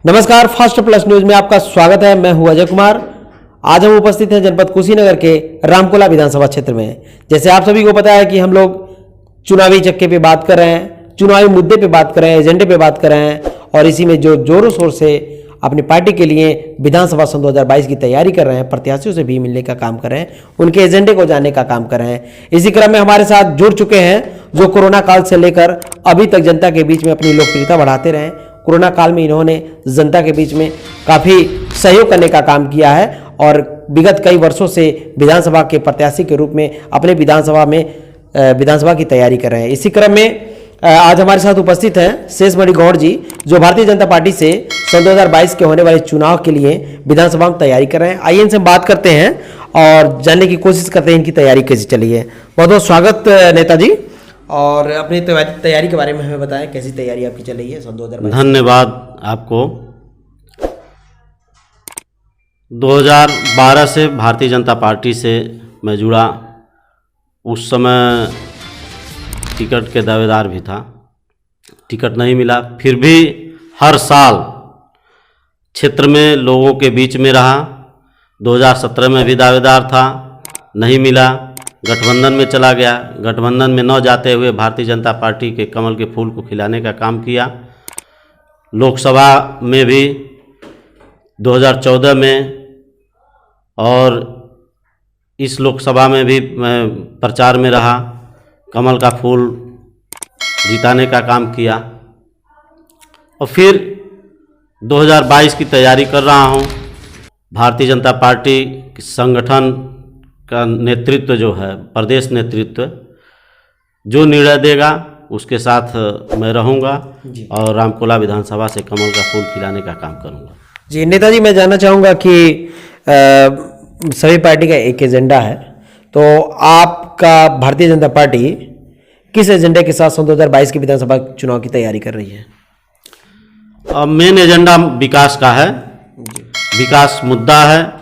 नमस्कार, fast plus news में आपका स्वागत है। मैं हूं अजय कुमार। आज हम उपस्थित हैं जनपद कुशीनगर के रामकोला विधानसभा क्षेत्र में। जैसे आप सभी को पता है कि हम लोग चुनावी चक्के पे बात कर रहे हैं, चुनावी मुद्दे पे बात कर रहे हैं, एजेंडे पे बात कर रहे हैं और इसी में जो जोरों शोर से अपनी पार्टी के लिए विधानसभा सन 2022 की तैयारी कर रहे हैं, प्रत्याशियों से भी मिलने का काम कर रहे हैं, उनके एजेंडे को जानने का काम कर रहे हैं। इसी क्रम में हमारे साथ जुड़ चुके हैं जो कोरोना काल से लेकर अभी तक जनता के बीच में अपनी लोकप्रियता बढ़ाते रहे। कोरोना काल में इन्होंने जनता के बीच में काफ़ी सहयोग करने का काम किया है और विगत कई वर्षों से विधानसभा के प्रत्याशी के रूप में अपने विधानसभा की तैयारी कर रहे हैं। इसी क्रम में आज हमारे साथ उपस्थित हैं शेषमणि गौड़ जी, जो भारतीय जनता पार्टी से सन 2022 के होने वाले चुनाव के लिए विधानसभा में तैयारी कर रहे हैं। आइए इनसे बात करते हैं और जानने की कोशिश करते हैं इनकी तैयारी कैसी चली है। बहुत बहुत स्वागत नेताजी, और अपनी तैयारी के बारे में हमें बताएं, कैसी तैयारी आपकी चल रही है सन 2022? धन्यवाद आपको। 2012 से भारतीय जनता पार्टी से मैं जुड़ा। उस समय टिकट के दावेदार भी था, टिकट नहीं मिला, फिर भी हर साल क्षेत्र में लोगों के बीच में रहा। 2017 में भी दावेदार था, नहीं मिला, गठबंधन में चला गया। गठबंधन में न जाते हुए भारतीय जनता पार्टी के कमल के फूल को खिलाने का काम किया। लोकसभा में भी 2014 में और इस लोकसभा में भी मैं प्रचार में रहा, कमल का फूल जिताने का काम किया और फिर 2022 की तैयारी कर रहा हूँ। भारतीय जनता पार्टी संगठन का नेतृत्व जो है, प्रदेश नेतृत्व जो निर्णय देगा उसके साथ मैं रहूँगा और रामकोला विधानसभा से कमल का फूल खिलाने का काम करूँगा। जी नेताजी, मैं जानना चाहूँगा कि सभी पार्टी का एक एजेंडा है, तो आपका भारतीय जनता पार्टी किस एजेंडे के साथ सन 2022 की विधानसभा चुनाव की तैयारी कर रही है? मेन एजेंडा विकास का है, विकास मुद्दा है।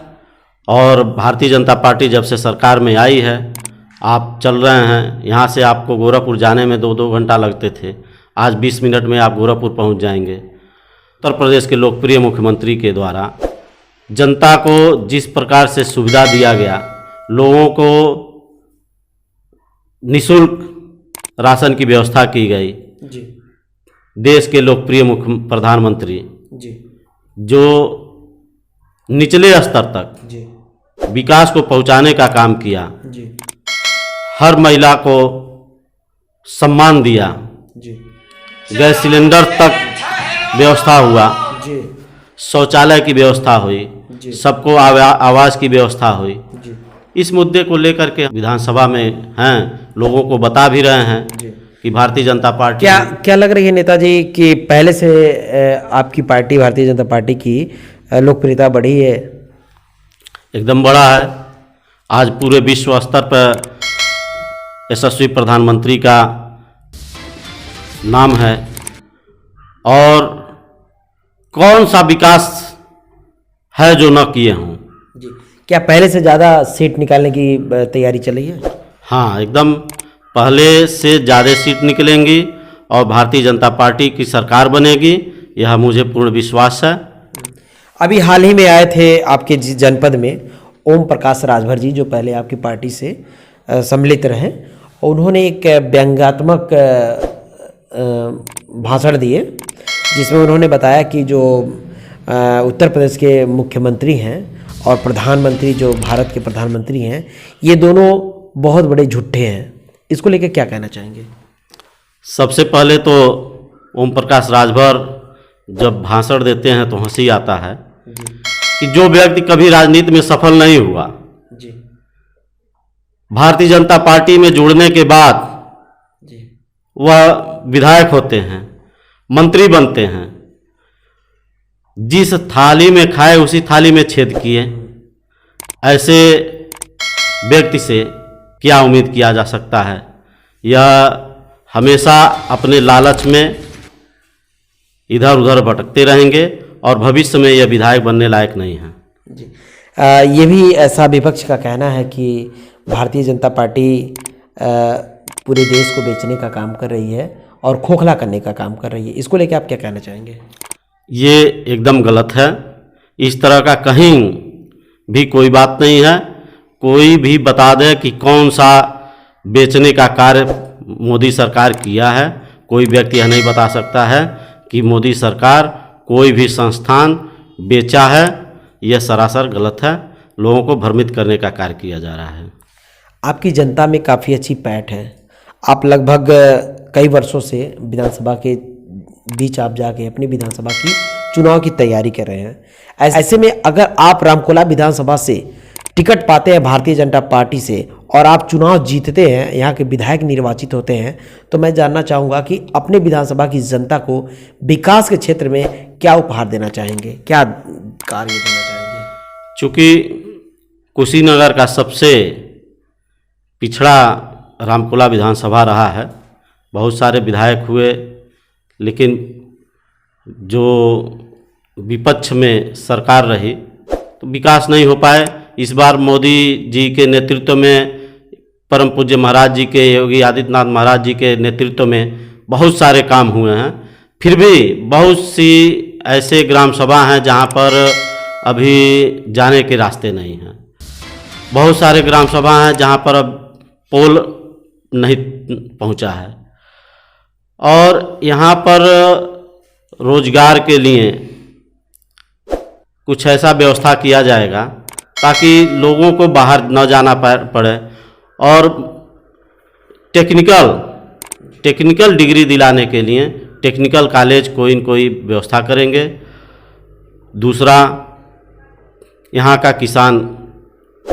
और भारतीय जनता पार्टी जब से सरकार में आई है, आप चल रहे हैं, यहाँ से आपको गोरखपुर जाने में 2-2 घंटा लगते थे, आज 20 मिनट में आप गोरखपुर पहुँच जाएंगे। उत्तर प्रदेश के लोकप्रिय मुख्यमंत्री के द्वारा जनता को जिस प्रकार से सुविधा दिया गया, लोगों को निःशुल्क राशन की व्यवस्था की गई जी। देश के लोकप्रिय मुख्य प्रधानमंत्री जी, जो निचले स्तर तक जी, विकास को पहुंचाने का काम किया, जी, हर महिला को सम्मान दिया, जी, गैस सिलेंडर तक व्यवस्था हुआ, जी, शौचालय की व्यवस्था हुई, जी, सबको आवास की व्यवस्था हुई। जी, इस मुद्दे को लेकर के विधानसभा में हैं, लोगों को बता भी रहे हैं जी। कि भारतीय जनता पार्टी क्या लग रही है नेताजी कि पहले से आपकी पार्टी भारतीय जनता पार्टी की लोकप्रियता बढ़ी है? एकदम बड़ा है। आज पूरे विश्व स्तर पर यशस्वी प्रधानमंत्री का नाम है और कौन सा विकास है जो न किए हों। जी, क्या पहले से ज़्यादा सीट निकालने की तैयारी चल रही है? हाँ, एकदम पहले से ज़्यादा सीट निकलेंगी और भारतीय जनता पार्टी की सरकार बनेगी, यह मुझे पूर्ण विश्वास है। अभी हाल ही में आए थे आपके जनपद में ओम प्रकाश राजभर जी, जो पहले आपकी पार्टी से सम्मिलित रहे, और उन्होंने एक व्यंग्यात्मक भाषण दिए जिसमें उन्होंने बताया कि जो उत्तर प्रदेश के मुख्यमंत्री हैं और प्रधानमंत्री जो भारत के प्रधानमंत्री हैं, ये दोनों बहुत बड़े झूठे हैं। इसको लेकर क्या कहना चाहेंगे? सबसे पहले तो ओम प्रकाश राजभर जब भाषण देते हैं तो हंसी आता है कि जो व्यक्ति कभी राजनीति में सफल नहीं हुआ, जी, भारतीय जनता पार्टी में जुड़ने के बाद जी, वह विधायक होते हैं, मंत्री बनते हैं, जिस थाली में खाए उसी थाली में छेद किए, ऐसे व्यक्ति से क्या उम्मीद किया जा सकता है? यह हमेशा अपने लालच में इधर उधर भटकते रहेंगे और भविष्य में यह विधायक बनने लायक नहीं है। जी, ये भी ऐसा विपक्ष का कहना है कि भारतीय जनता पार्टी पूरे देश को बेचने का काम कर रही है और खोखला करने का काम कर रही है। इसको लेकर आप क्या कहना चाहेंगे? ये एकदम गलत है। इस तरह का कहीं भी कोई बात नहीं है। कोई भी बता दे कि कौन सा बेचने का कार्य मोदी सरकार किया है, कोई व्यक्ति यह नहीं बता सकता है कि मोदी सरकार कोई भी संस्थान बेचा है। यह सरासर गलत है। लोगों को भ्रमित करने का कार्य किया जा रहा है। आपकी जनता में काफ़ी अच्छी पैठ है। आप लगभग कई वर्षों से विधानसभा के बीच आप जाके अपनी विधानसभा की चुनाव की तैयारी कर रहे हैं। ऐसे में अगर आप रामकोला विधानसभा से टिकट पाते हैं भारतीय जनता पार्टी से और आप चुनाव जीतते हैं, यहाँ के विधायक निर्वाचित होते हैं, तो मैं जानना चाहूँगा कि अपने विधानसभा की जनता को विकास के क्षेत्र में क्या उपहार देना चाहेंगे, क्या कार्य देना चाहेंगे? चूँकि कुशीनगर का सबसे पिछड़ा रामकोला विधानसभा रहा है, बहुत सारे विधायक हुए, लेकिन जो विपक्ष में सरकार रही तो विकास नहीं हो पाए। इस बार मोदी जी के नेतृत्व में, परम पूज्य महाराज जी के, योगी आदित्यनाथ महाराज जी के नेतृत्व में बहुत सारे काम हुए हैं। फिर भी बहुत सी ऐसे ग्राम सभा हैं जहां पर अभी जाने के रास्ते नहीं हैं। बहुत सारे ग्राम सभा हैं जहां पर अब पोल नहीं पहुंचा है। और यहाँ पर रोजगार के लिए कुछ ऐसा व्यवस्था किया जाएगा ताकि लोगों को बाहर न जाना पड़े। और टेक्निकल डिग्री दिलाने के लिए टेक्निकल कॉलेज कोई न कोई व्यवस्था करेंगे। दूसरा, यहाँ का किसान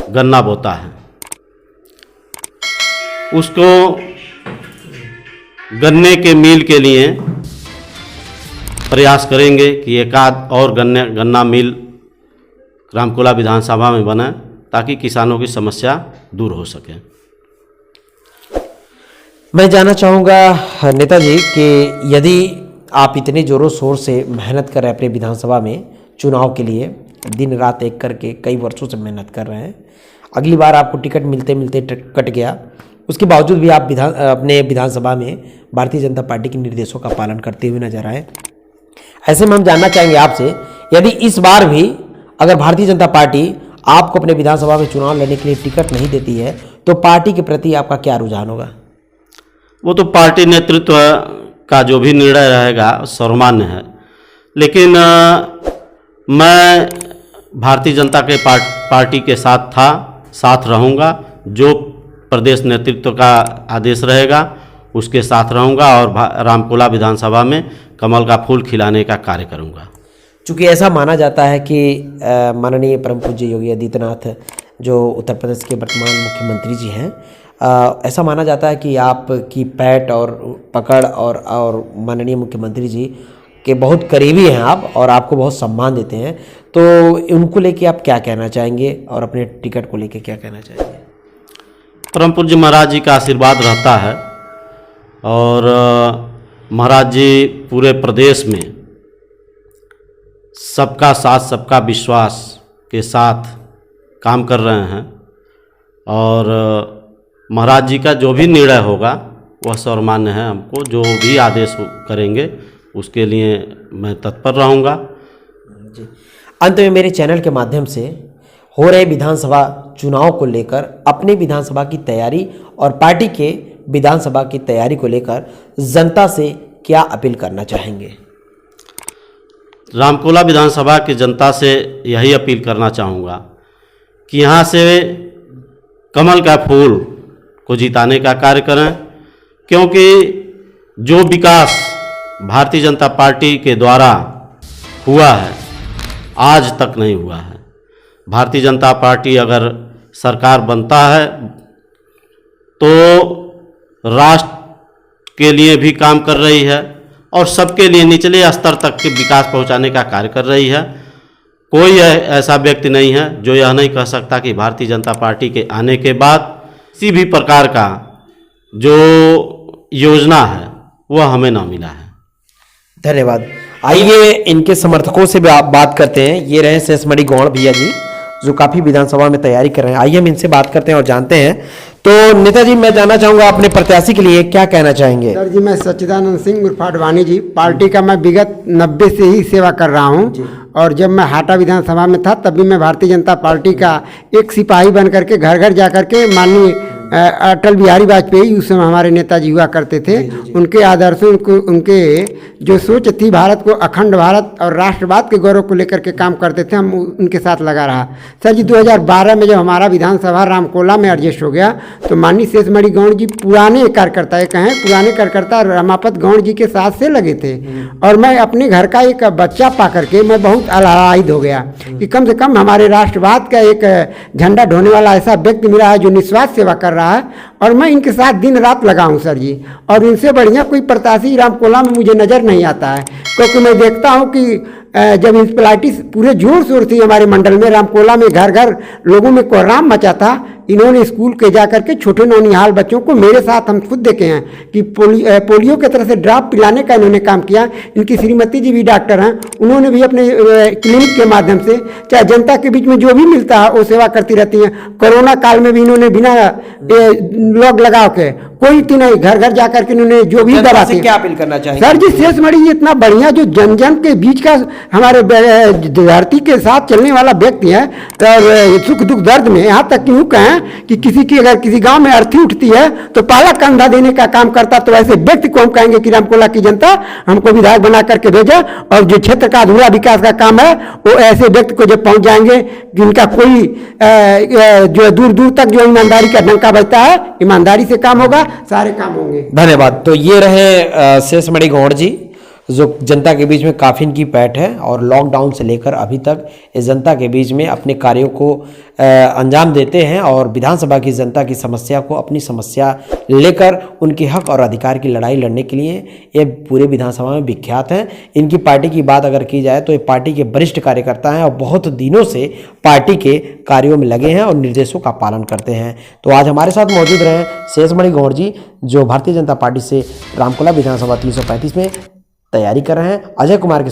गन्ना बोता है, उसको गन्ने के मिल के लिए प्रयास करेंगे कि एक आध और गन्ना मिल रामकोला विधानसभा में बने ताकि किसानों की समस्या दूर हो सके। मैं जानना चाहूँगा नेताजी कि यदि आप इतने ज़ोरों शोर से मेहनत कर रहे हैं अपने विधानसभा में चुनाव के लिए, दिन रात एक करके कई वर्षों से मेहनत कर रहे हैं, अगली बार आपको टिकट मिलते मिलते कट गया, उसके बावजूद भी आप अपने विधानसभा में भारतीय जनता पार्टी के निर्देशों का पालन करते हुए नजर आए। ऐसे में हम जानना चाहेंगे आपसे, यदि इस बार भी अगर भारतीय जनता पार्टी आपको अपने विधानसभा में चुनाव लड़ने के लिए टिकट नहीं देती है तो पार्टी के प्रति आपका क्या रुझान होगा? वो तो पार्टी नेतृत्व का जो भी निर्णय रहेगा सर्वमान्य है। लेकिन मैं भारतीय जनता के पार्टी के साथ रहूँगा। जो प्रदेश नेतृत्व का आदेश रहेगा उसके साथ रहूँगा और रामकोला विधानसभा में कमल का फूल खिलाने का कार्य करूँगा। चूँकि ऐसा माना जाता है कि माननीय परम पूज्य योगी आदित्यनाथ जो उत्तर प्रदेश के वर्तमान मुख्यमंत्री जी हैं, ऐसा माना जाता है कि आपकी पैठ और पकड़ और माननीय मुख्यमंत्री जी के बहुत करीबी हैं आप और आपको बहुत सम्मान देते हैं, तो उनको लेके आप क्या कहना चाहेंगे और अपने टिकट को लेके क्या कहना चाहेंगे? परम पूज्य महाराज जी का आशीर्वाद रहता है और महाराज जी पूरे प्रदेश में सबका साथ सबका विश्वास के साथ काम कर रहे हैं और महाराज जी का जो भी निर्णय होगा वह सर्वमान्य है। हमको जो भी आदेश करेंगे उसके लिए मैं तत्पर रहूँगा। अंत में मेरे चैनल के माध्यम से हो रहे विधानसभा चुनाव को लेकर, अपने विधानसभा की तैयारी और पार्टी के विधानसभा की तैयारी को लेकर जनता से क्या अपील करना चाहेंगे? रामकोला विधानसभा की जनता से यही अपील करना चाहूँगा कि यहाँ से कमल का फूल को जिताने का कार्य करें, क्योंकि जो विकास भारतीय जनता पार्टी के द्वारा हुआ है आज तक नहीं हुआ है। भारतीय जनता पार्टी अगर सरकार बनता है तो राष्ट्र के लिए भी काम कर रही है और सबके लिए निचले स्तर तक के विकास पहुंचाने का कार्य कर रही है। कोई ऐसा व्यक्ति नहीं है जो यह नहीं कह सकता कि भारतीय जनता पार्टी के आने के बाद किसी भी प्रकार का जो योजना है वह हमें ना मिला है। धन्यवाद। आइए इनके समर्थकों से भी आप बात करते हैं। ये रहे शेषमणि गौड़ भैया जी जो काफ़ी विधानसभा में तैयारी कर रहे हैं। आइए हम इनसे बात करते हैं और जानते हैं। तो नेताजी, मैं जानना चाहूंगा अपने प्रत्याशी के लिए क्या कहना चाहेंगे? सर जी, मैं सच्चिदानंद सिंह उर्फ अडवाणी जी, पार्टी का मैं विगत 90 से ही सेवा कर रहा हूँ। और जब मैं हाटा विधानसभा में था तब भी मैं भारतीय जनता पार्टी का एक सिपाही बन करके घर घर जा करके माननीय अटल बिहारी वाजपेयी उस समय हमारे नेताजी हुआ करते थे, उनके आदर्शों उनके जो सोच थी भारत को अखंड भारत और राष्ट्रवाद के गौरव को लेकर के काम करते थे, हम उनके साथ लगा रहा। सर जी, 2012 में जब हमारा विधानसभा रामकोला में एडजस्ट हो गया तो माननीय शेषमणि गौड़ जी पुराने कार्यकर्ता, पुराने कार्यकर्ता रमापत गौड़ जी के साथ से लगे थे। और मैं अपने घर का एक बच्चा पा करके मैं बहुत आह्लादित हो गया कि कम से कम हमारे राष्ट्रवाद का एक झंडा ढोने वाला ऐसा व्यक्ति मिला है जो निस्वार्थ सेवा कर रहा है। और मैं इनके साथ दिन रात लगा हूं सर जी, और इनसे बढ़िया कोई प्रत्याशी रामकोला में मुझे नज़र नहीं आता है, क्योंकि मैं देखता हूं कि जब इंस्पेक्टिस पूरे जोर शोर थी हमारे मंडल में, रामकोला में घर घर लोगों में कोहराम मचा था। इन्होंने स्कूल के जाकर के छोटे नौनिहाल बच्चों को, मेरे साथ हम खुद देखे हैं कि पोलियो के तरह से ड्रॉप पिलाने का इन्होंने काम किया। इनकी श्रीमती जी भी डॉक्टर हैं, उन्होंने भी अपने क्लिनिक के माध्यम से चाहे जनता के बीच में जो भी मिलता है वो सेवा करती रहती हैं। कोरोना काल में भी इन्होंने बिना लॉक लगा के कोई की नहीं, घर घर जाकर के इन्होंने जो भी दवा थी। क्या अपील करना चाहिए सर जी? शेषमणि जी इतना बढ़िया जो जन जन के बीच का हमारे धरती के साथ चलने वाला व्यक्ति है, और सुख दुख दर्द में, यहाँ तक यूँ कहें कि किसी की अगर किसी गांव में अर्थी उठती है तो पहला कंधा देने का काम करता, तो ऐसे व्यक्ति को हम कहेंगे कि रामकोला की जनता हमको विधायक बना करके भेजा। और जो क्षेत्र का अधूरा विकास का काम है वो ऐसे व्यक्ति को जब पहुंच जाएंगे जिनका कोई जो दूर दूर तक जो ईमानदारी का डंका बजता है, ईमानदारी से काम होगा, सारे काम होंगे। धन्यवाद। तो ये रहे शेषमणि गौड़ जी, जो जनता के बीच में काफ़ी इनकी पैठ है और लॉकडाउन से लेकर अभी तक इस जनता के बीच में अपने कार्यों को अंजाम देते हैं और विधानसभा की जनता की समस्या को अपनी समस्या लेकर उनके हक और अधिकार की लड़ाई लड़ने के लिए ये पूरे विधानसभा में विख्यात हैं। इनकी पार्टी की बात अगर की जाए तो ये पार्टी के वरिष्ठ कार्यकर्ता हैं और बहुत दिनों से पार्टी के कार्यों में लगे हैं और निर्देशों का पालन करते हैं। तो आज हमारे साथ मौजूद रहे शेषमणि गौड़ जी, जो भारतीय जनता पार्टी से रामकोला विधानसभा 335 में तैयारी कर रहे हैं। अजय कुमार के